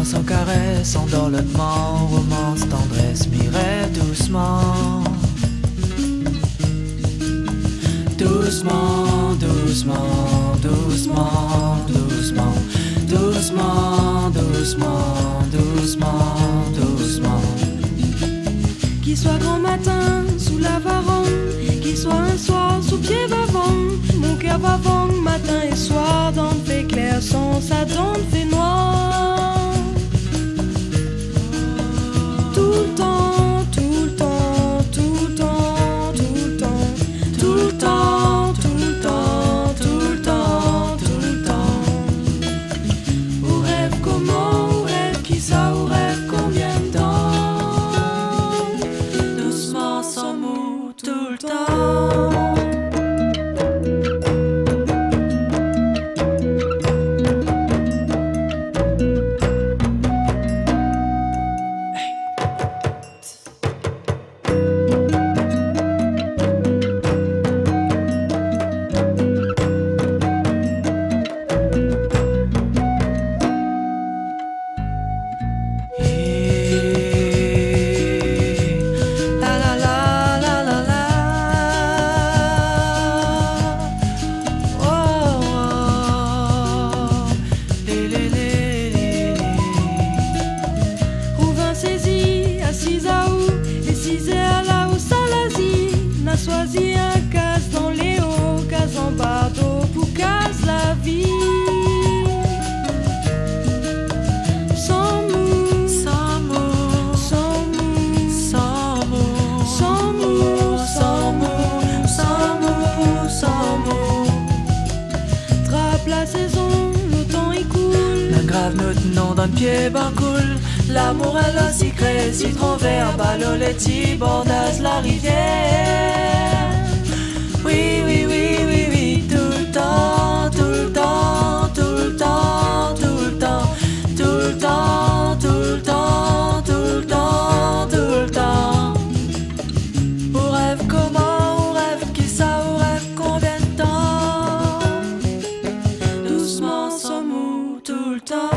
sans caresse, endorlotement, romance, tendresse, mireille, doucement. Doucement, doucement, doucement, doucement, doucement, doucement, doucement, doucement. Qu'il soit grand matin sous la varangue, qu'il soit un soir sous pied vavant, mon cœur vavant matin et soir, dans le fait clair sans ça dans le fait noir. Tout le temps, tout le temps, tout le temps, tout le temps, tout le temps, tout le temps, tout le temps, tout le temps. Où rêve comment, où rêve qui ça, où rêve combien de temps. Doucement sans mot tout le temps. Choisi un casse dans les hauts, casse en bas d'eau pour casse la vie. Sans mou, sans mou, sans mou, sans mou, sans mou, sans mou, sans mou, sans mou. Trappe la saison, le temps il coule. La grave nous tenons dans le pied ben cool. L'amour elle aussi crée, citron vert, baloletti, bordas la rivière. Oui, oui, oui, oui, oui, tout le temps, tout le temps, tout le temps, tout le temps, tout le temps, tout le temps, tout le temps, tout le temps. Où rêve comment, où rêve qui ça, où rêve combien de temps. Doucement sans mou tout le temps.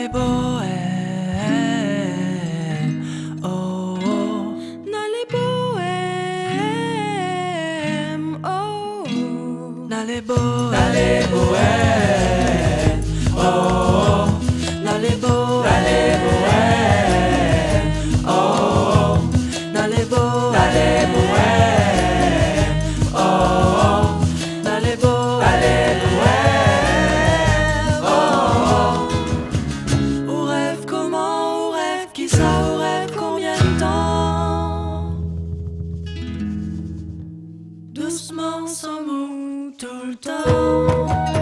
Les bohèmes, oh, oh, dans les bohèmes, oh, oh, dans les bohèmes, oh, oh, dans les bohèmes, oh, oh. Où rêve comment, où rêve qui ça, où rêve combien de temps. Doucement sans mot tout le temps.